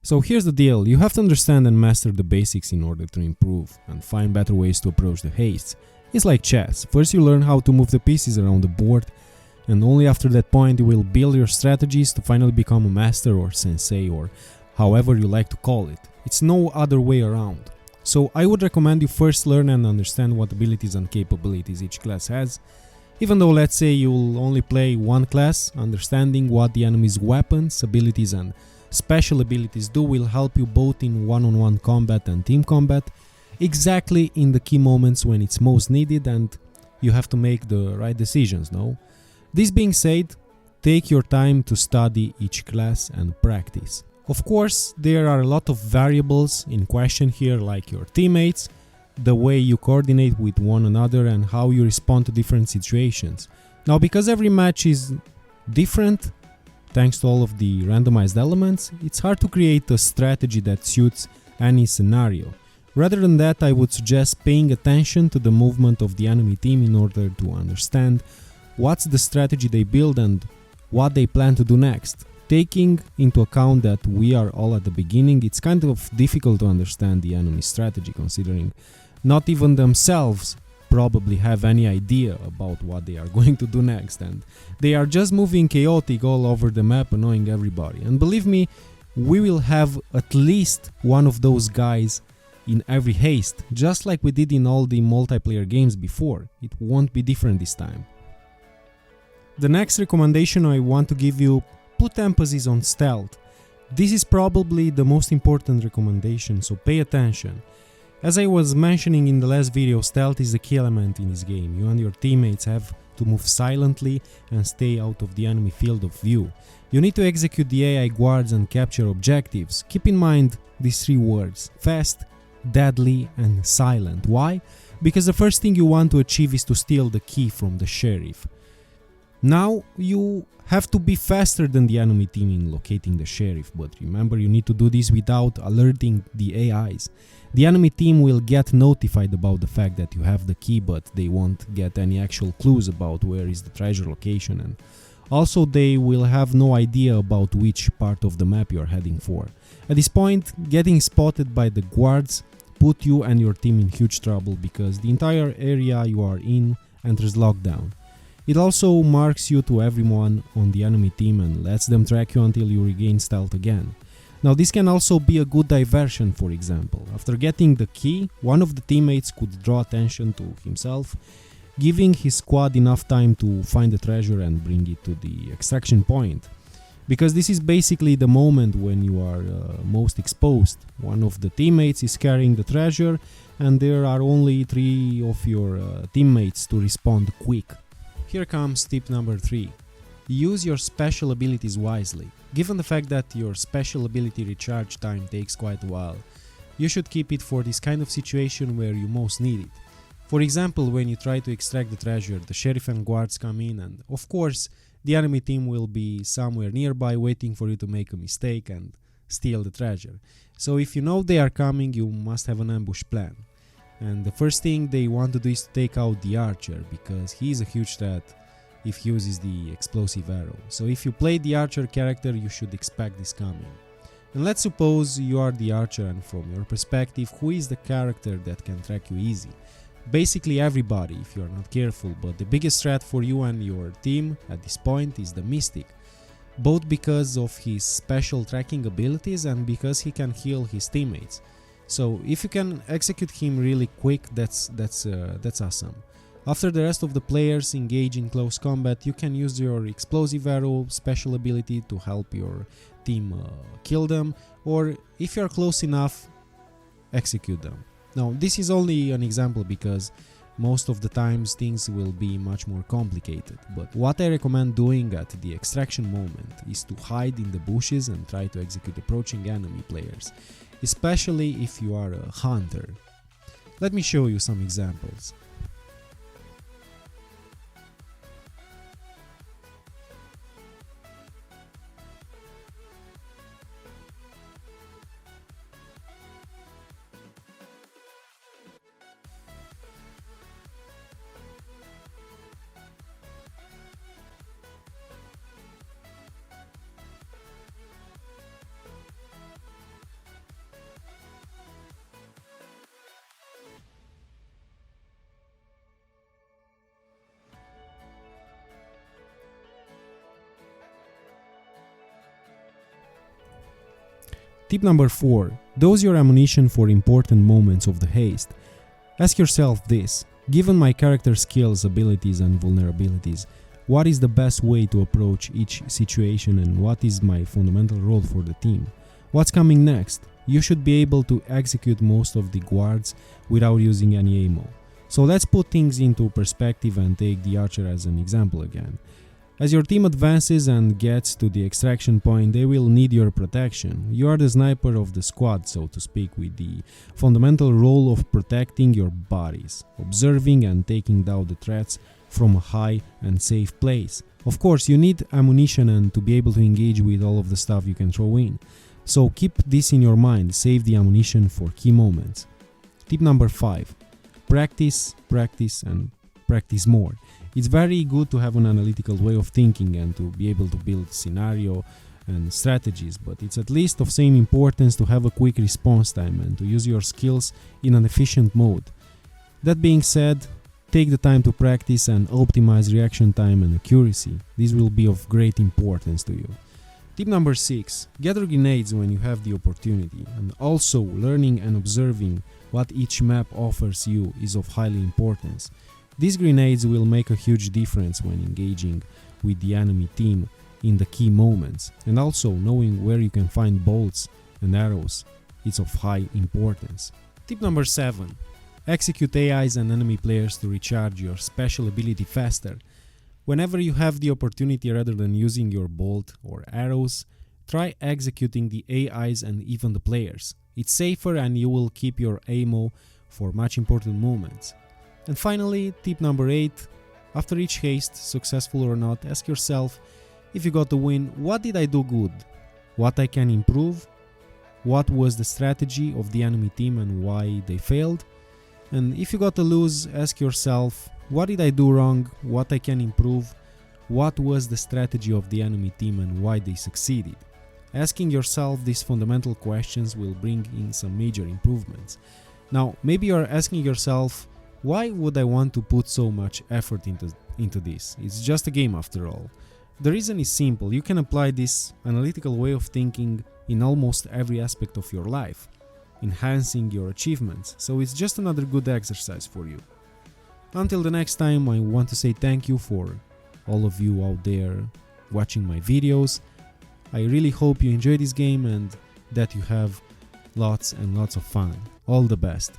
So here's the deal, you have to understand and master the basics in order to improve and find better ways to approach the haste. It's like chess, first you learn how to move the pieces around the board, and only after that point you will build your strategies to finally become a master or sensei or however you like to call it. It's no other way around. So I would recommend you first learn and understand what abilities and capabilities each class has. Even though let's say you'll only play one class, understanding what the enemy's weapons, abilities and special abilities do will help you both in one-on-one combat and team combat, exactly in the key moments when it's most needed and you have to make the right decisions, no? This being said, take your time to study each class and practice. Of course, there are a lot of variables in question here, like your teammates, the way you coordinate with one another and how you respond to different situations. Now, because every match is different, thanks to all of the randomized elements, it's hard to create a strategy that suits any scenario. Rather than that, I would suggest paying attention to the movement of the enemy team in order to understand what's the strategy they build and what they plan to do next. Taking into account that we are all at the beginning, it's kind of difficult to understand the enemy strategy, considering not even themselves probably have any idea about what they are going to do next, and they are just moving chaotic all over the map, annoying everybody. And believe me, we will have at least one of those guys in every haste, just like we did in all the multiplayer games before. It won't be different this time. The next recommendation I want to give you, put emphasis on stealth. This is probably the most important recommendation, so pay attention. As I was mentioning in the last video, stealth is a key element in this game. You and your teammates have to move silently and stay out of the enemy field of view. You need to execute the AI guards and capture objectives. Keep in mind these three words: fast, deadly and silent. Why? Because the first thing you want to achieve is to steal the key from the sheriff. Now you have to be faster than the enemy team in locating the sheriff, but remember, you need to do this without alerting the AIs. The enemy team will get notified about the fact that you have the key, but they won't get any actual clues about where is the treasure location, and also they will have no idea about which part of the map you are heading for. At this point, getting spotted by the guards put you and your team in huge trouble because the entire area you are in enters lockdown. It also marks you to everyone on the enemy team and lets them track you until you regain stealth again. Now this can also be a good diversion. For example, after getting the key, one of the teammates could draw attention to himself, giving his squad enough time to find the treasure and bring it to the extraction point. Because this is basically the moment when you are most exposed. One of the teammates is carrying the treasure and there are only 3 of your teammates to respond quick. Here comes tip number 3. Use your special abilities wisely. Given the fact that your special ability recharge time takes quite a while, you should keep it for this kind of situation where you most need it. For example, when you try to extract the treasure, the sheriff and guards come in and, of course, the enemy team will be somewhere nearby waiting for you to make a mistake and steal the treasure. So if you know they are coming, you must have an ambush plan. And the first thing they want to do is to take out the archer, because he is a huge threat if he uses the explosive arrow. So if you play the archer character, you should expect this coming. And let's suppose you are the archer, and from your perspective, who is the character that can track you easy? Basically everybody if you are not careful, but the biggest threat for you and your team at this point is the Mystic, both because of his special tracking abilities and because he can heal his teammates. So if you can execute him really quick, that's awesome. After the rest of the players engage in close combat, you can use your explosive arrow special ability to help your team kill them, or if you are close enough, execute them. Now this is only an example because most of the times things will be much more complicated, but what I recommend doing at the extraction moment is to hide in the bushes and try to execute approaching enemy players, especially if you are a hunter. Let me show you some examples. Tip number 4. Dose your ammunition for important moments of the haste. Ask yourself this: given my character skills, abilities and vulnerabilities, what is the best way to approach each situation and what is my fundamental role for the team? What's coming next? You should be able to execute most of the guards without using any ammo. So let's put things into perspective and take the archer as an example again. As your team advances and gets to the extraction point, they will need your protection. You are the sniper of the squad, so to speak, with the fundamental role of protecting your bodies, observing and taking down the threats from a high and safe place. Of course, you need ammunition and to be able to engage with all of the stuff you can throw in. So keep this in your mind, save the ammunition for key moments. Tip number 5. Practice, practice and practice more. It's very good to have an analytical way of thinking and to be able to build scenario and strategies, but it's at least of same importance to have a quick response time and to use your skills in an efficient mode. That being said, take the time to practice and optimize reaction time and accuracy. This will be of great importance to you. Tip number 6. Gather grenades when you have the opportunity, and also learning and observing what each map offers you is of highly importance. These grenades will make a huge difference when engaging with the enemy team in the key moments, and also knowing where you can find bolts and arrows is of high importance. Tip number 7. Execute AIs and enemy players to recharge your special ability faster. Whenever you have the opportunity, rather than using your bolt or arrows, try executing the AIs and even the players. It's safer and you will keep your ammo for much important moments. And finally, tip number 8. After each haste, successful or not, ask yourself, if you got the win, what did I do good? What I can improve? What was the strategy of the enemy team and why they failed? And if you got to lose, ask yourself, what did I do wrong? What I can improve? What was the strategy of the enemy team and why they succeeded? Asking yourself these fundamental questions will bring in some major improvements. Now, maybe you're asking yourself, why would I want to put so much effort into this? It's just a game after all. The reason is simple. You can apply this analytical way of thinking in almost every aspect of your life, enhancing your achievements. So it's just another good exercise for you. Until the next time, I want to say thank you for all of you out there watching my videos. I really hope you enjoy this game and that you have lots and lots of fun. All the best.